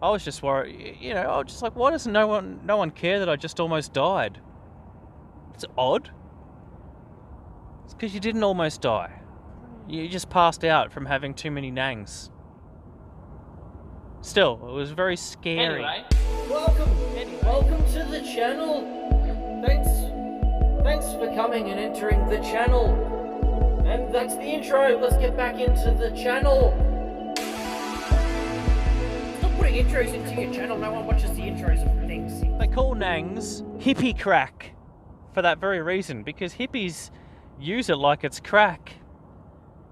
I was just worried, I was just like, why doesn't no one care that I just almost died? It's odd. It's because you didn't almost die. You just passed out from having too many nangs. Still, it was very scary. Anyway, welcome to the channel. Thanks for coming and entering the channel. And that's the intro. Let's get back into the channel. Stop putting intros into your channel. No one watches the intros of things. They call nangs hippie crack for that very reason, because hippies use it like it's crack.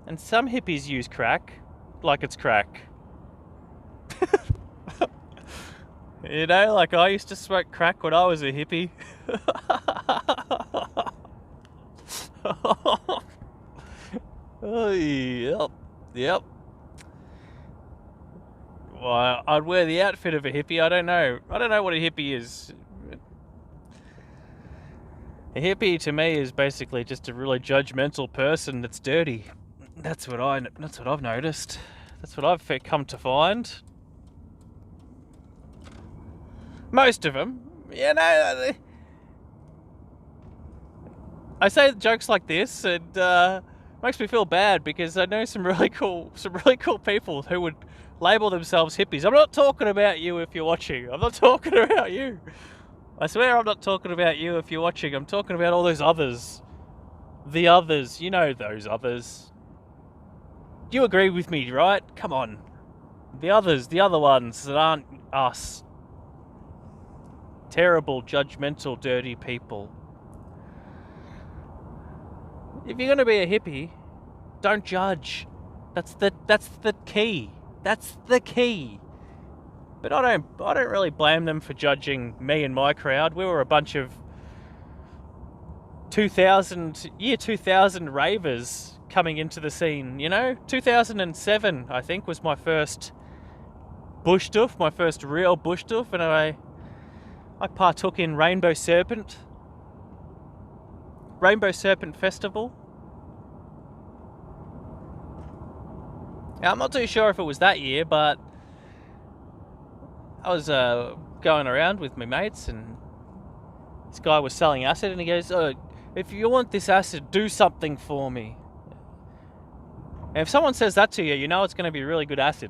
And some hippies use crack like it's crack. Like I used to smoke crack when I was a hippie. Oh, yep. Well, I'd wear the outfit of a hippie. I don't know what a hippie is. A hippie to me is basically just a really judgmental person that's dirty. That's what I've noticed. That's what I've come to find. Most of them, I say jokes like this, and makes me feel bad because I know some really cool people who would label themselves hippies. I'm not talking about you if you're watching. I'm not talking about you. I swear I'm not talking about you if you're watching. I'm talking about all those others. The others, those others. You agree with me, right? Come on. The others, the other ones that aren't us. Terrible, judgmental, dirty people. If you're going to be a hippie, don't judge. That's the key. That's the key. But I don't really blame them for judging me and my crowd. We were a bunch of 2000 ravers coming into the scene, 2007, I think, was my first bush doof, my first real bush doof, and I partook in Rainbow Serpent Festival. Now, I'm not too sure if it was that year, but I was going around with my mates, and this guy was selling acid, and he goes, "Oh, if you want this acid, do something for me." And if someone says that to you, you know it's going to be really good acid.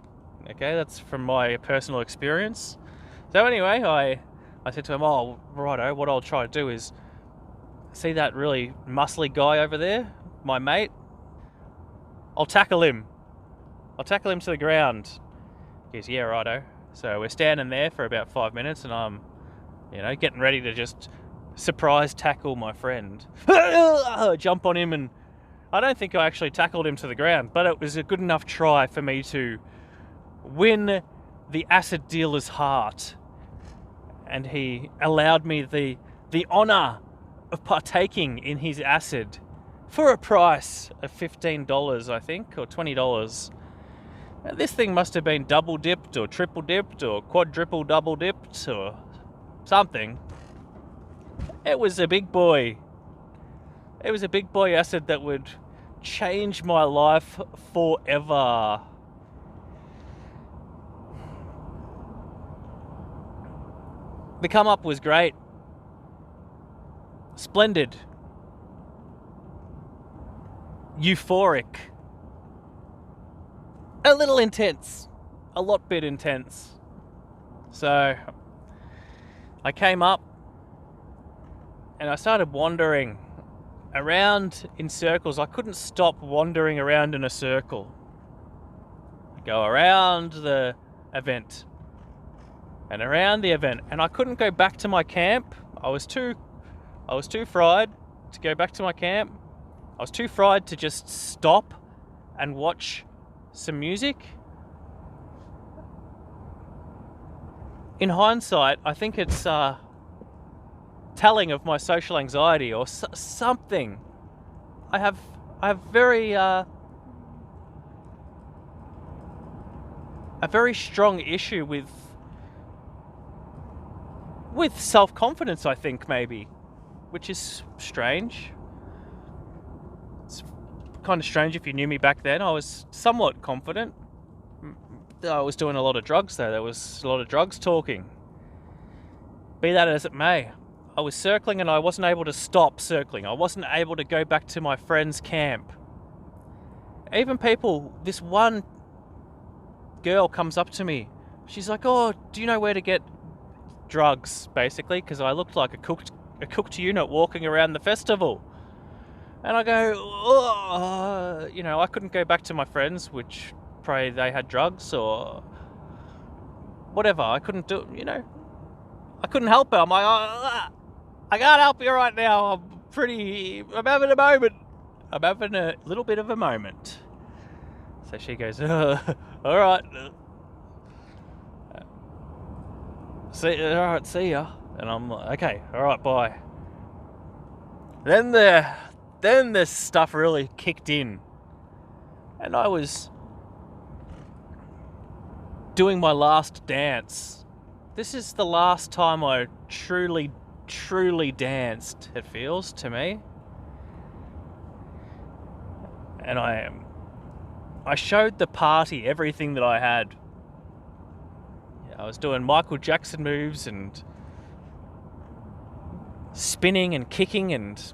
Okay, that's from my personal experience. So anyway, I said to him, "Oh, righto, what I'll try to do is, see that really muscly guy over there, my mate? I'll tackle him. I'll tackle him to the ground." He goes, "Yeah, righto." So we're standing there for about 5 minutes, and I'm, getting ready to just surprise tackle my friend. Jump on him, and I don't think I actually tackled him to the ground, but it was a good enough try for me to win the acid dealer's heart. And he allowed me the honour of partaking in his acid for a price of $15, I think, or $20. Now, this thing must have been double dipped or triple dipped or quadruple double dipped or something. It was a big boy. It was a big boy acid that would change my life forever. The come up was great. Splendid. Euphoric. A little intense. A lot bit intense. So I came up and I started wandering around in circles. I couldn't stop wandering around in a circle. I'd go around the event and around the event, and I couldn't go back to my camp. I was too fried to go back to my camp. I was too fried to just stop and watch some music. In hindsight, I think it's telling of my social anxiety or something. I have very a very strong issue with self-confidence, I think, maybe, which is strange. It's kind of strange if you knew me back then. I was somewhat confident, I was doing a lot of drugs though. There was a lot of drugs talking. Be that as it may, I was circling and I wasn't able to stop circling. I wasn't able to go back to my friend's camp. Even people, this one girl comes up to me. She's like, "Oh, do you know where to get drugs?" Basically, because I looked like a cooked unit walking around the festival. And I go, "Oh," I couldn't go back to my friends, which pray they had drugs or whatever. I couldn't do, I couldn't help her. I'm like, "Oh, I can't help you right now. I'm having a moment. I'm having a little bit of a moment." So she goes, "All right. See ya." And I'm like, "Okay, all right, bye." Then this stuff really kicked in. And I was doing my last dance. This is the last time I truly danced, it feels to me. And I showed the party everything that I had. I was doing Michael Jackson moves and spinning and kicking, and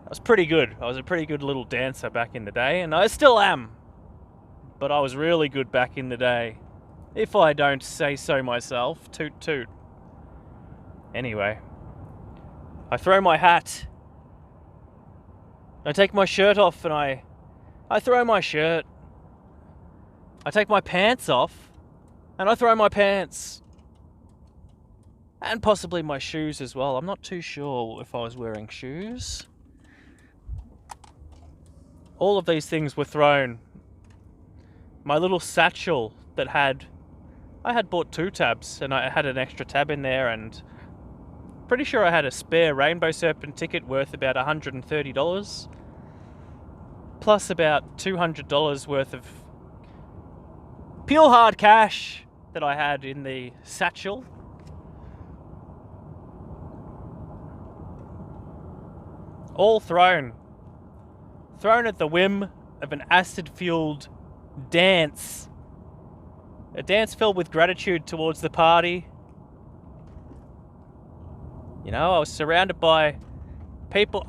I was pretty good. I was a pretty good little dancer back in the day, and I still am. But I was really good back in the day, if I don't say so myself. Toot toot. Anyway, I throw my hat. I take my shirt off and I throw my shirt. I take my pants off and I throw my pants. And possibly my shoes as well. I'm not too sure if I was wearing shoes. All of these things were thrown. My little satchel that I had bought 2 tabs and I had an extra tab in there, and pretty sure I had a spare Rainbow Serpent ticket worth about $130. Plus about $200 worth of pure hard cash that I had in the satchel. All thrown at the whim of an acid-fueled dance. A dance filled with gratitude towards the party. I was surrounded by people.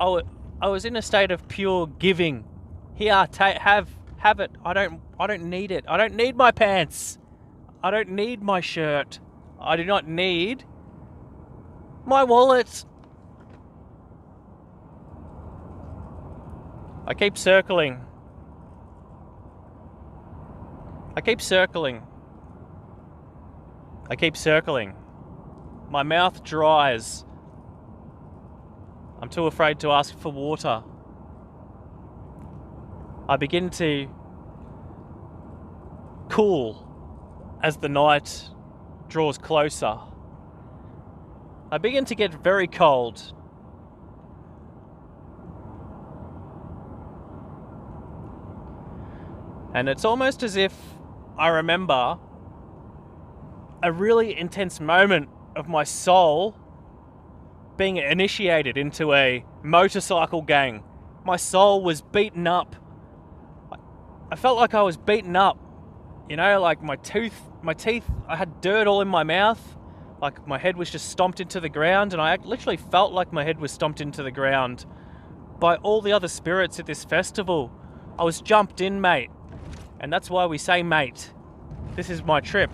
I was in a state of pure giving. Here, have it. I don't need it. I don't need my pants. I don't need my shirt. I do not need my wallet. I keep circling. My mouth dries. I'm too afraid to ask for water. I begin to cool as the night draws closer. I begin to get very cold. And it's almost as if I remember a really intense moment of my soul being initiated into a motorcycle gang. My soul was beaten up. I felt like I was beaten up. Like my teeth, I had dirt all in my mouth. Like my head was just stomped into the ground, and I literally felt like my head was stomped into the ground by all the other spirits at this festival. I was jumped in, mate. And that's why we say mate. This is my trip.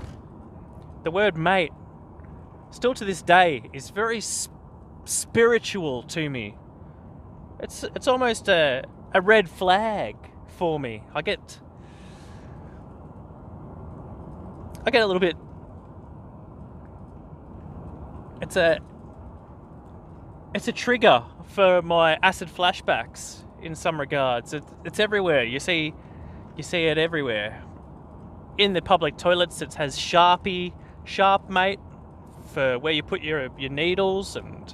The word mate, still to this day, is very spiritual to me. It's almost a red flag for me. I get a little bit. It's a trigger for my acid flashbacks in some regards. It's everywhere. You see it everywhere. In the public toilets, it has sharp mate for where you put your needles, and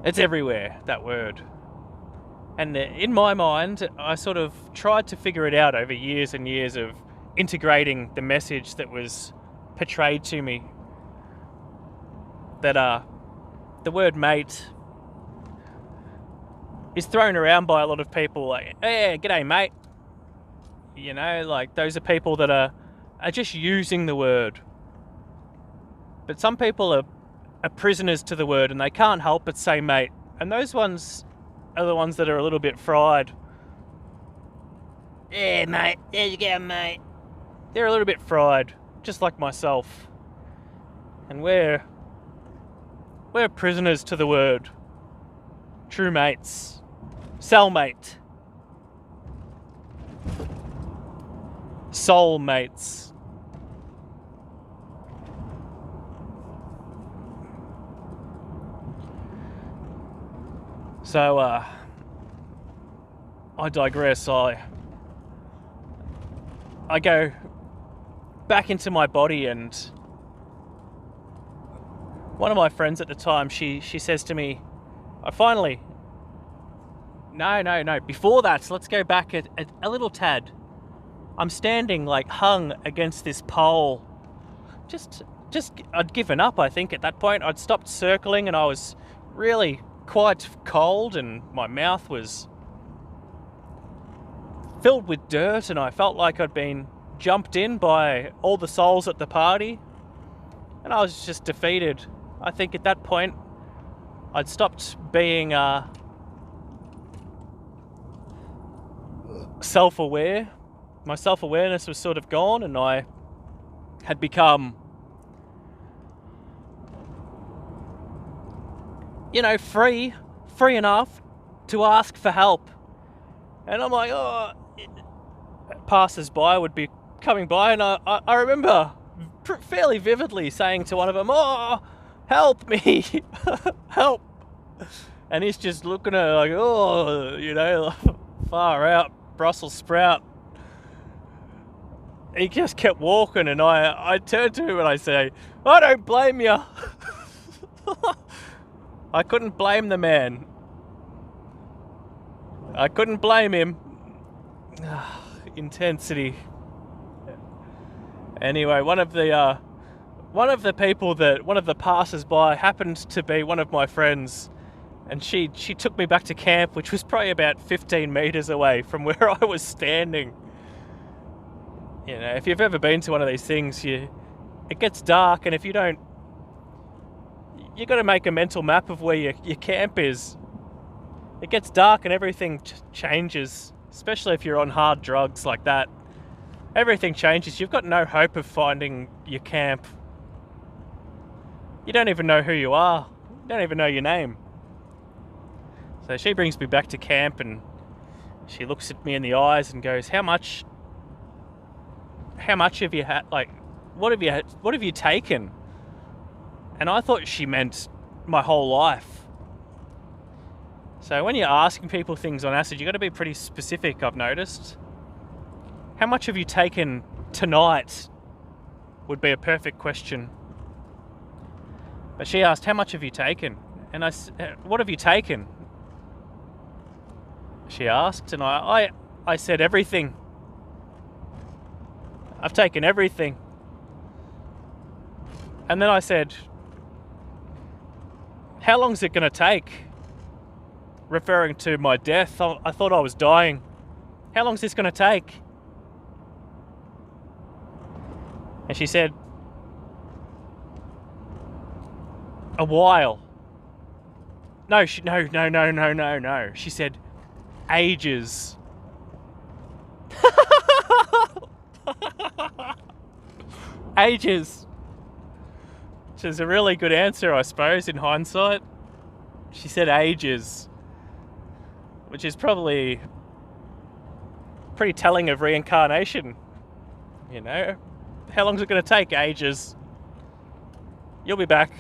it's everywhere, that word. And in my mind, I sort of tried to figure it out over years and years of integrating the message that was portrayed to me. That the word mate is thrown around by a lot of people, like, hey, g'day, mate. You know, like, those are people that are just using the word. But some people are prisoners to the word and they can't help but say mate. And those ones are the ones that are a little bit fried. Yeah, mate. There you go, mate. They're a little bit fried, just like myself. And we're prisoners to the word. True mates. Cellmate. Soul mates. So, I digress. I go back into my body, and one of my friends at the time, she says to me, No, before that, let's go back a little tad. I'm standing, like, hung against this pole. Just, I'd given up, I think, at that point. I'd stopped circling, and I was really quite cold, and my mouth was filled with dirt, and I felt like I'd been jumped in by all the souls at the party, and I was just defeated. I think at that point, I'd stopped being self-aware. My self-awareness was sort of gone, and I had become, you know, free enough to ask for help. And I'm like, passers-by would be coming by, and I remember fairly vividly saying to one of them, oh, help me, help. And he's just looking at it like, oh, you know, far out, Brussels sprout. He just kept walking, and I turned to him and I say, I don't blame you. I couldn't blame the man. I couldn't blame him. Intensity. Anyway, one of the passers-by happened to be one of my friends, and she took me back to camp, which was probably about 15 meters away from where I was standing. You know, if you've ever been to one of these things, it gets dark, and if you don't, you got to make a mental map of where your camp is. It gets dark and everything changes, especially if you're on hard drugs like that. Everything changes. You've got no hope of finding your camp. You don't even know who you are. You don't even know your name. So she brings me back to camp, and she looks at me in the eyes and goes, how much have you had? Like, what have you taken? And I thought she meant my whole life. So when you're asking people things on acid, you got to be pretty specific, I've noticed. How much have you taken tonight would be a perfect question. But she asked, how much have you taken? And I said, what have you taken? She asked, and I said, everything. I've taken everything. And then I said, how long is it going to take? Referring to my death. I thought I was dying. How long is this going to take? And she said, a while. No. She said, ages. Ages. Which is a really good answer, I suppose, in hindsight. She said ages. Which is probably pretty telling of reincarnation. You know? How long is it going to take? Ages. You'll be back.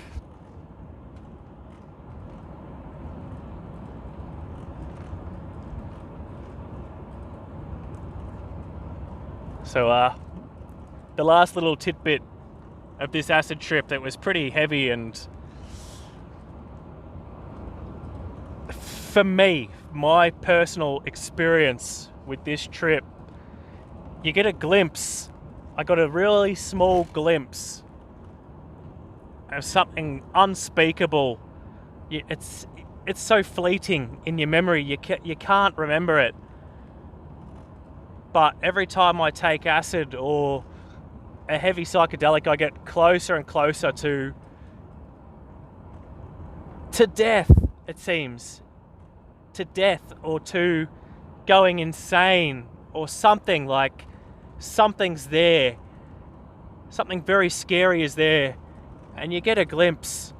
So, the last little tidbit of this acid trip that was pretty heavy, and for me, my personal experience with this trip, you get a glimpse. I got a really small glimpse of something unspeakable. it's so fleeting in your memory, you can't remember it. But every time I take acid or a heavy psychedelic, I get closer and closer to death, it seems. To death, or to going insane, or something. Like something's there. Something very scary is there. And you get a glimpse.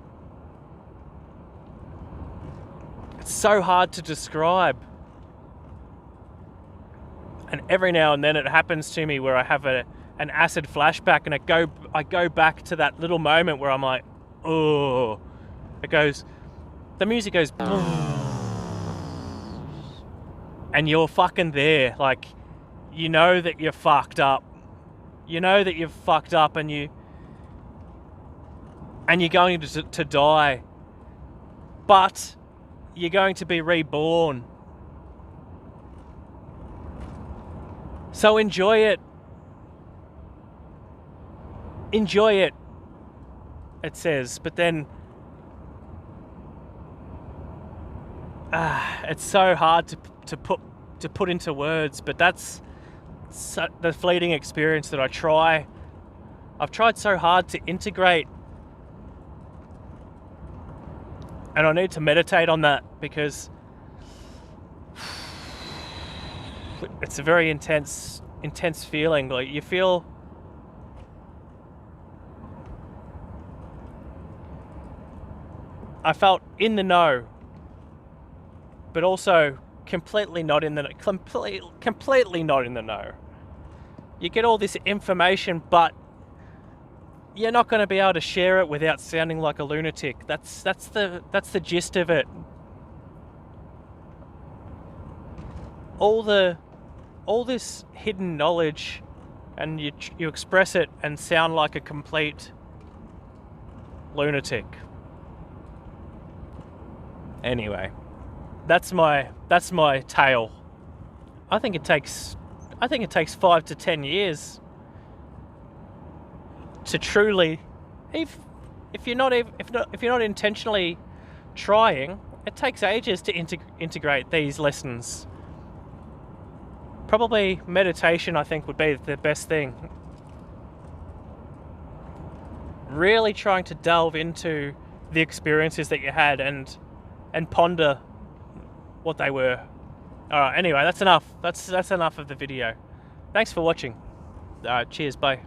It's so hard to describe. And every now and then it happens to me where I have an acid flashback, and I go back to that little moment where I'm like, oh, the music goes, and you're fucking there. Like, you know that you're fucked up. You know that you've fucked up, and you're going to die. But you're going to be reborn. So enjoy it. Enjoy it, it says. But then, it's so hard to put into words. But that's the fleeting experience that I've tried so hard to integrate. And I need to meditate on that, because it's a very intense feeling. Like, you feel I felt in the know, but also completely not in the know. You get all this information, but you're not going to be able to share it without sounding like a lunatic. That's the gist of it. All this hidden knowledge, and you express it and sound like a complete lunatic. Anyway, that's my tale. I think it takes 5 to 10 years to truly, if you're not intentionally trying, it takes ages to integrate these lessons. Probably meditation, I think, would be the best thing. Really trying to delve into the experiences that you had and ponder what they were. Alright, anyway, that's enough. That's enough of the video. Thanks for watching. Cheers, bye.